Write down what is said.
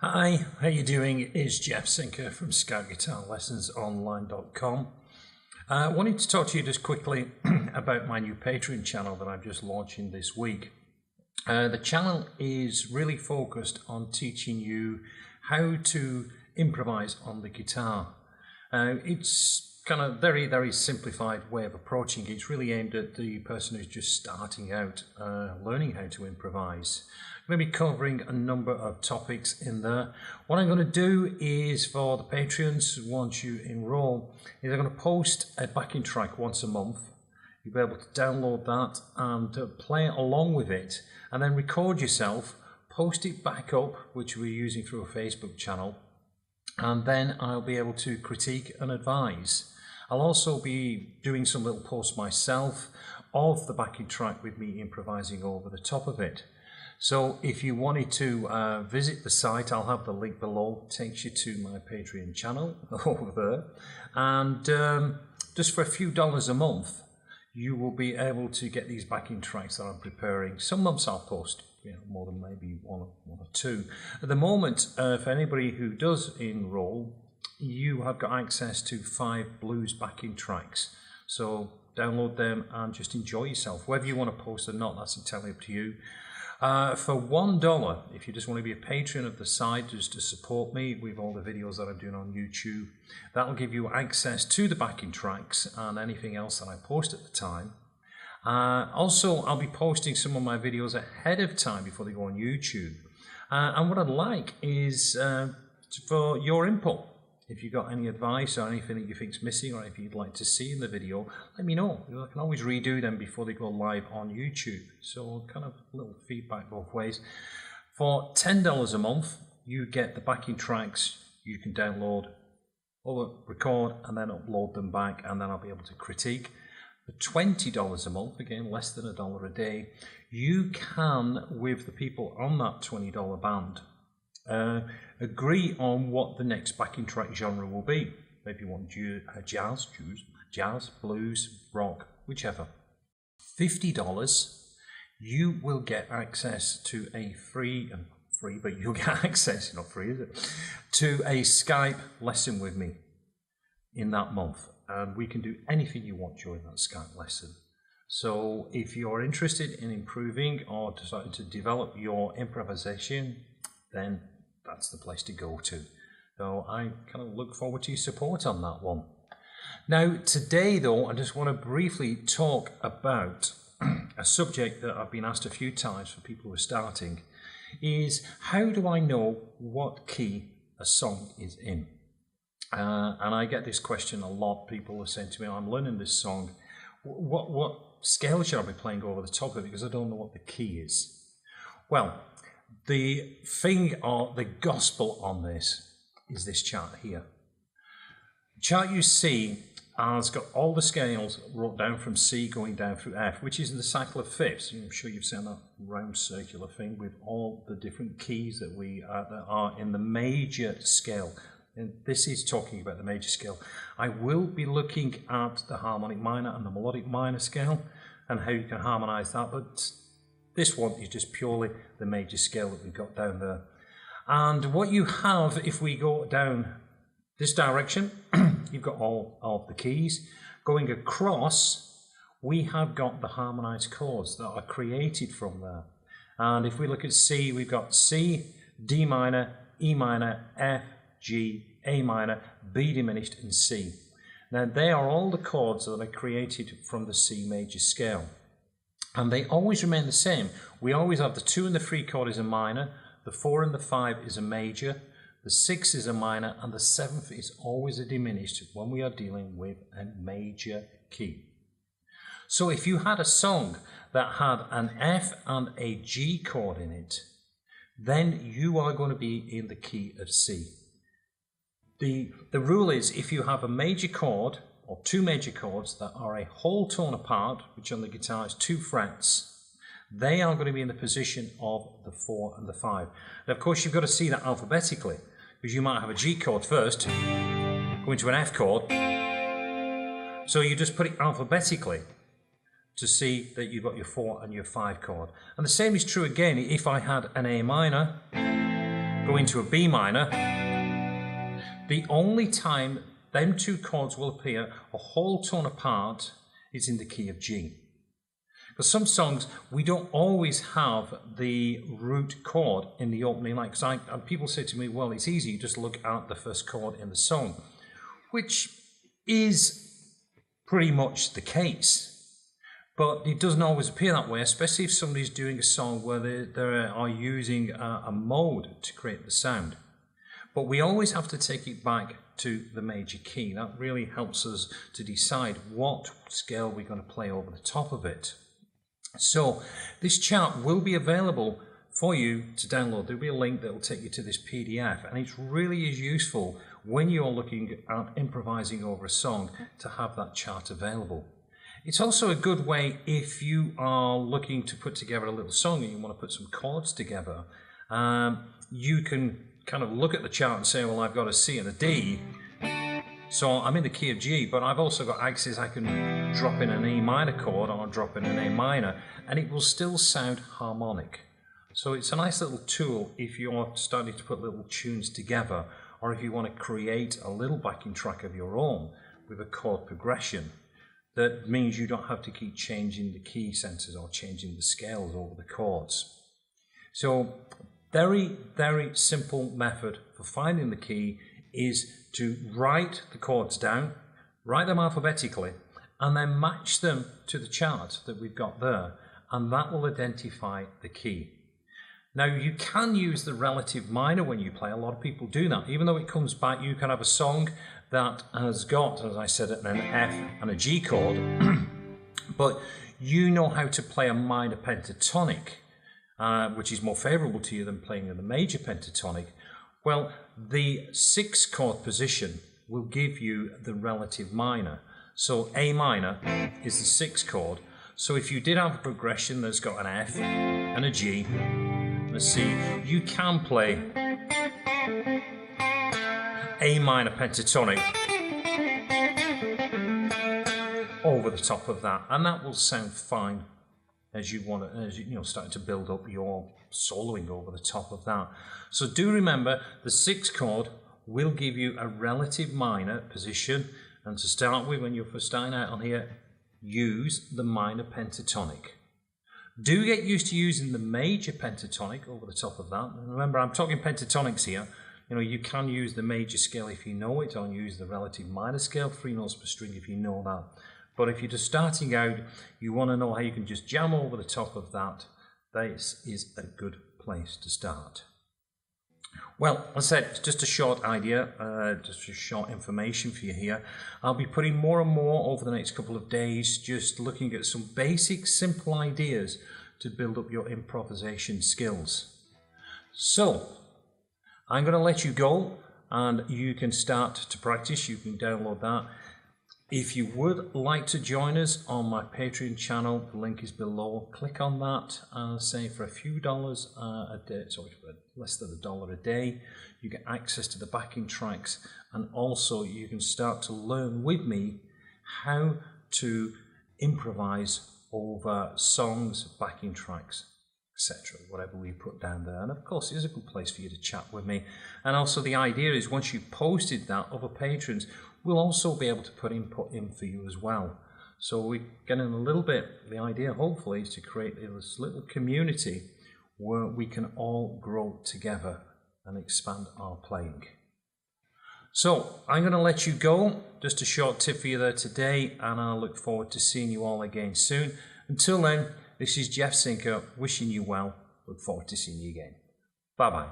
Hi, how you doing? It's Jeff Sinker from SkypeGuitarLessonsOnline.com. I wanted to talk to you just quickly about my new Patreon channel that I'm just launching this week. The channel is really focused on teaching you how to improvise on the guitar. It's kind of very simplified way of approaching it. It's really aimed at the person who's just starting out learning how to improvise. I'm going to be covering a number of topics in there. What I'm going to do is, for the Patreons, once you enroll, is I'm going to post a backing track once a month. You'll be able to download that and play it along with it, and then record yourself, post it back up, which we're using through a Facebook channel, and then I'll be able to critique and advise. I'll also be doing some little posts myself of the backing track with me improvising over the top of it. So if you wanted to visit the site, I'll have the link below. It takes you to my Patreon channel over there. And just for a few dollars a month, you will be able to get these backing tracks that I'm preparing. Some months I'll post more than maybe one or two. At the moment, for anybody who does enroll, you have got access to 5 blues backing tracks. So download them and just enjoy yourself. Whether you want to post or not, that's entirely up to you. For $1, if you just want to be a patron of the site just to support me with all the videos that I'm doing on YouTube, that'll give you access to the backing tracks and anything else that I post at the time. Also, I'll be posting some of my videos ahead of time before they go on YouTube. And what I'd like is for your input. If you've got any advice or anything that you think's missing or anything you'd like to see in the video, let me know. I can always redo them before they go live on YouTube. So kind of a little feedback both ways. For $10 a month, you get the backing tracks you can download, or record, and then upload them back, and then I'll be able to critique. For $20 a month, again less than $1 a day, you can, with the people on that $20 band, agree on what the next backing track genre will be. Maybe you want jazz, blues, rock, whichever. $50, you will get access to a but you'll get access, not free, is it, to a Skype lesson with me in that month. And we can do anything you want during that Skype lesson. So if you're interested in improving or deciding to develop your improvisation, then that's the place to go to. So I kind of look forward to your support on that one. Now today though, I just want to briefly talk about a subject that I've been asked a few times for people who are starting, is how do I know what key a song is in? And I get this question a lot. People are saying to me, I'm learning this song, what scale should I be playing over the top of it, because I don't know what the key is. Well, the thing, or the gospel on this, is this chart here. The chart you see has got all the scales wrote down from C going down through F, which is in the cycle of fifths. I'm sure you've seen that round circular thing with all the different keys that that are in the major scale. And this is talking about the major scale. I will be looking at the harmonic minor and the melodic minor scale and how you can harmonize that, but this one is just purely the major scale that we've got down there. And what you have, if we go down this direction, you've got all of the keys. Going across, we have got the harmonized chords that are created from there. And if we look at C, we've got C, D minor, E minor, F, G, A minor, B diminished, and C. Now they are all the chords that are created from the C major scale. And they always remain the same. We always have the 2 and the 3 chord is a minor, the 4 and the 5 is a major, the 6 is a minor, and the 7th is always a diminished when we are dealing with a major key. So if you had a song that had an F and a G chord in it, then you are going to be in the key of C. The rule is, if you have a major chord or 2 major chords that are a whole tone apart, which on the guitar is 2 frets, they are going to be in the position of the 4 and the 5. Now, of course, you've got to see that alphabetically, because you might have a G chord first, go into an F chord, so you just put it alphabetically to see that you've got your 4 and your 5 chord. And the same is true again if I had an A minor, go into a B minor, the only time them two chords will appear a whole tone apart is in the key of G. Because some songs, we don't always have the root chord in the opening line. Because people say to me, well, it's easy, you just look at the first chord in the song, which is pretty much the case. But it doesn't always appear that way, especially if somebody's doing a song where they are using a mode to create the sound. But we always have to take it back to the major key. That really helps us to decide what scale we're going to play over the top of it. So this chart will be available for you to download. There'll be a link that will take you to this PDF, and it really is useful when you're looking at improvising over a song to have that chart available. It's also a good way if you are looking to put together a little song and you want to put some chords together. You can kind of look at the chart and say, well, I've got a C and a D, so I'm in the key of G, but I've also got access. I can drop in an E minor chord or drop in an A minor, and it will still sound harmonic. So it's a nice little tool if you're starting to put little tunes together, or if you want to create a little backing track of your own with a chord progression. That means you don't have to keep changing the key centers or changing the scales over the chords. So very, very simple method for finding the key is to write the chords down, write them alphabetically, and then match them to the chart that we've got there, and that will identify the key. Now, you can use the relative minor when you play. A lot of people do that. Even though it comes back, you can have a song that has got, as I said, an F and a G chord, but you know how to play a minor pentatonic, which is more favorable to you than playing in the major pentatonic. Well, the 6th chord position will give you the relative minor. So A minor is the 6th chord. So if you did have a progression that's got an F and a G and a C, you can play A minor pentatonic over the top of that, and that will sound fine as you want to, as you starting to build up your soloing over the top of that. So do remember, the 6th chord will give you a relative minor position, and to start with, when you're first starting out on here, use the minor pentatonic. Do get used to using the major pentatonic over the top of that. And remember, I'm talking pentatonics here. You can use the major scale if you know it, or use the relative minor scale, 3 notes per string if you know that. But if you're just starting out, you want to know how you can just jam over the top of that. This is a good place to start. Well, as I said, it's just a short idea, just a short information for you here. I'll be putting more and more over the next couple of days, just looking at some basic, simple ideas to build up your improvisation skills. So, I'm going to let you go, and you can start to practice. You can download that. If you would like to join us on my Patreon channel, the link is below. Click on that, and say for a few dollars a day, sorry, for less than $1 a day, you get access to the backing tracks, and also you can start to learn with me how to improvise over songs, backing tracks, etc., whatever we put down there. And of course, it is a good place for you to chat with me. And also the idea is, once you've posted that, other patrons will also be able to put input in for you as well. So we're getting a little bit, the idea hopefully is to create this little community where we can all grow together and expand our playing. So I'm going to let you go. Just a short tip for you there today, and I look forward to seeing you all again soon. Until then, this is Jeff Sinker wishing you well. Look forward to seeing you again. Bye-bye.